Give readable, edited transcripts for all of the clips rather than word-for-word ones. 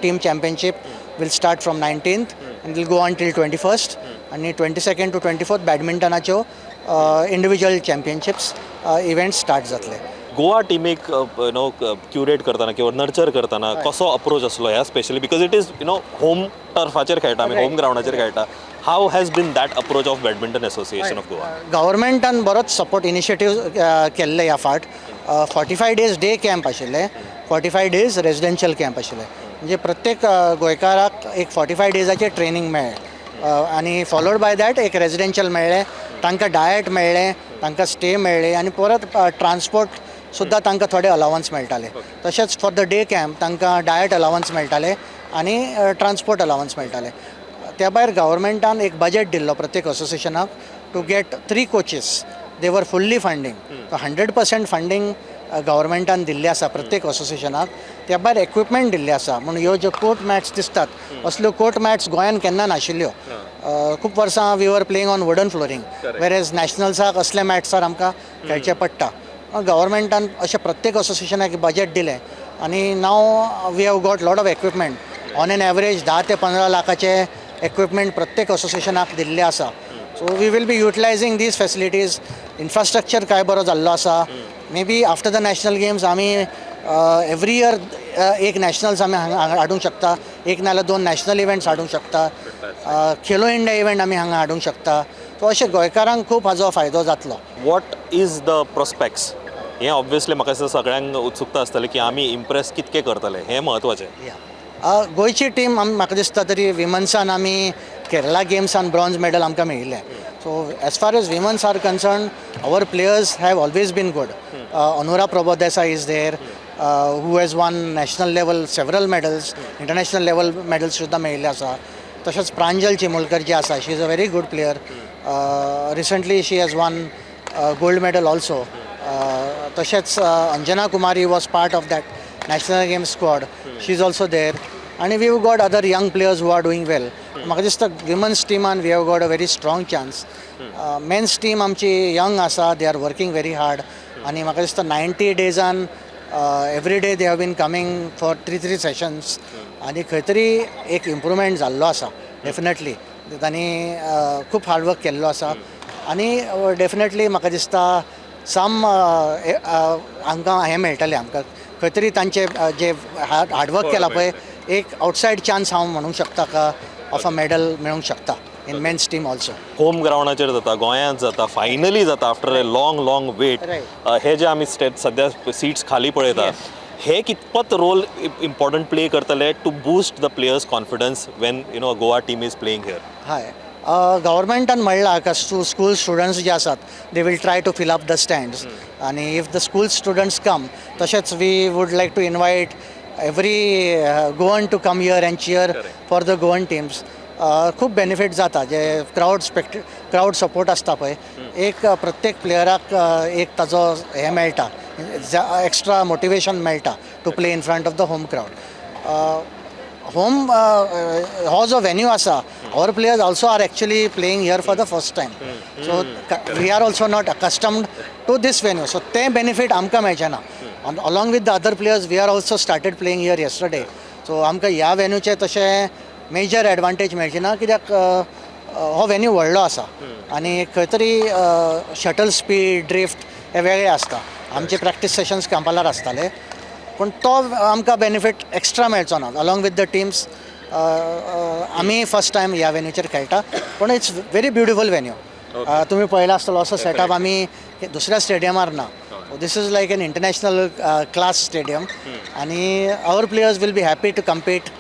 team championship will start from 19th and will go on till 21st. आणि 22nd to 24th बॅडमिंटनाच्यो individual championships events start जातले. Goa टीमीक curate करतना किंवा nurture करतना कसो अप्रोच आसलो ह्या specially because it is home टर्फाचेर खेळटा आमी, होम ग्राउंडाचेर खेळटा. How has been that approach of badminton association of Goa? गव्हर्मेंटान बरोच सपोर्ट इनिशिएटीव केल्ले ह्या फाट. 45 days डे कॅम्प आशिल्ले, 45 days रेजिडेन्शियल कॅम्प आशिल्ले. म्हणजे प्रत्येक गोंयकाराक एक 45 डेजाचें ट्रेनींग मेळ्ळें आनी फॉलोड बाय दॅट एक रेजिडेन्शियल मेळ्ळें, तांकां डायट मेळ्ळें, तांकां स्टे मेळ्ळें आनी परत ट्रान्सपोर्ट सुद्दां तांकां थोडे अलावन्स मेळटाले. तशेंच फॉर द डे कॅम्प तांकां डायट अलावन्स मेळटाले आनी ट्रान्सपोर्ट अलावन्स मेळटाले. त्या भायर गव्हर्मेंटान एक बजेट दिल्लो प्रत्येक असोसिएशनाक टू गेट 3 coaches. दे वर फुल्ली फंडींग. 100% फंडींग गव्हर्मेंटान दिल्ली आसा प्रत्येक असोसिएशनाक. त्या भायर इक्विपमेंट दिल्ले आसा. म्हणून ह्यो ज्यो कोर्ट मॅट्स दिसतात असल्यो कोर्ट मॅट्स गोंयान केन्ना नाशिल्ल्यो. खूब वर्सां we were playing on wooden flooring, whereas नॅशनल्साक असल्या मॅट्सार आमकां खेळचें पडटा. गव्हर्मेंटान अशें प्रत्येक असोसिएशनाक बजेट दिलें आनी now we have got lot of equipment. On an average 10 ते 15 लाखाचे इक्विपमेंट प्रत्येक असोसिएशनाक दिल्ले आसा. So we will be utilizing these facilities. Infrastructure काय बरो जाल्लो आसा. Maybe after the national games आमी एवरी इयर एक नॅशनल्स आमी हांगा हाडूंक शकता, एक नाल्यार 2 नॅशनल इव्हेंट्स हाडूंक शकता. खेलो इंडिया इव्हेंट आमी हांगा हाडूंक शकता. सो अशें गोंयकारांक खूब हाजो फायदो जातलो. What is the prospects? हें ऑब्वियसली म्हाका दिसता सगळ्यांक उत्सुकता आसतली की आमी इम्प्रेस कितके करतले, हें म्हत्वाचें. गोंयची टीम म्हाका दिसता तरी विमन्सान आमी केरला गेम्सान ब्रॉन्झ मेडल आमकां मेळिल्लें. So as far as women's are concern our players have always been good. Anura Prabhudesai is there who has won national level several medals, international level medals सुद्दां मेळिल्ले आसा. तशेंच प्रांजल चिमुलकर जी आसा, she is a very good player. Recently she has won gold medal also. तशेंच Anjana Kumari was part of that national game squad. She's also there. And we've got other young players who are doing well. म्हाका दिसता women's team and we have got a very strong chance. Men's team आमची young आसा, they are working very hard. आनी म्हाका दिसता 90 days every day they have been coming for 3 sessions. आनी खंय तरी एक इम्प्रुवमेंट जाल्लो आसा डेफिनेटली. तांणी खूब हार्डवर्क केल्लो आसा आनी डेफिनेटली म्हाका दिसता सम हांकां हें मेळटलें आमकां खंय तरी तांचे जे हार्डवर्क केला पळय एक आउटसायड चान्स हांव म्हणूंक शकता का ऑफ अ मेडल मेळूंक शकता in men's team also. Home ग्राउंडाचेर जाता, गोंयांत जाता, फायनली जाता आफ्टर अ लॉंग वेट. हे जे आमी सद्या सीट्स खाली पळयता हे कितपत रोल इम्पॉर्टंट प्ले करतले to boost the players confidence when Goa team is playing here? हय, गव्हर्मेंटान म्हणलां का स्कूल स्टुडंट्स जे आसात they will try to fill up the stands. आनी if the school students come, तशेंच we would like to invite every Goan to come here and cheer for the Goan teams. खूब benefit जाता. जे क्रावड सपोर्ट आसता पळय, एक प्रत्येक प्लेयराक एक ताजो हें मेळटा, एक्स्ट्रा मोटिवेशन मेळटा to play in front of the home crowd. Home हो जो वेन्यू आसा, our players also are actually playing here for the first time. So we are also not accustomed to these venue. सो तें benefit आमकां मेळचें ना. Along with the other players we are also started playing here yesterday. So आमकां ह्या वेन्यूचें तशें major advantage मेळची ना, कित्याक हो वेन्यू व्हडलो आसा आनी खंय तरी शटल स्पीड ड्रिफ्ट हे वेगळे आसता. आमचे प्रॅक्टीस सेशन्स कॅम्पालार आसताले पूण तो आमकां बेनिफीट एक्स्ट्रा मेळचो ना. अलॉंग विथ द टीम्स आमी फर्स्ट टायम ह्या वेन्यूचेर खेळटा पूण इट्स व्हेरी ब्युटिफूल वेन्यू. तुमी पळयला आसतलो असो सेटअप आमी दुसऱ्या स्टेडियमार ना. This is like an international class stadium आनी our players will be happy to compete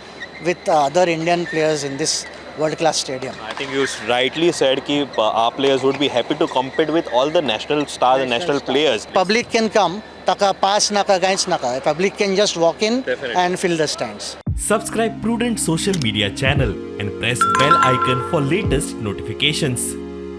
with other Indian players in this world-class stadium. I think you rightly said कि our players would be happy to compete with all the national stars and national players. Public can come, taka pass naka, guys naka. Public can just walk in and fill the stands. Subscribe Prudent social media channel and press bell icon for latest notifications.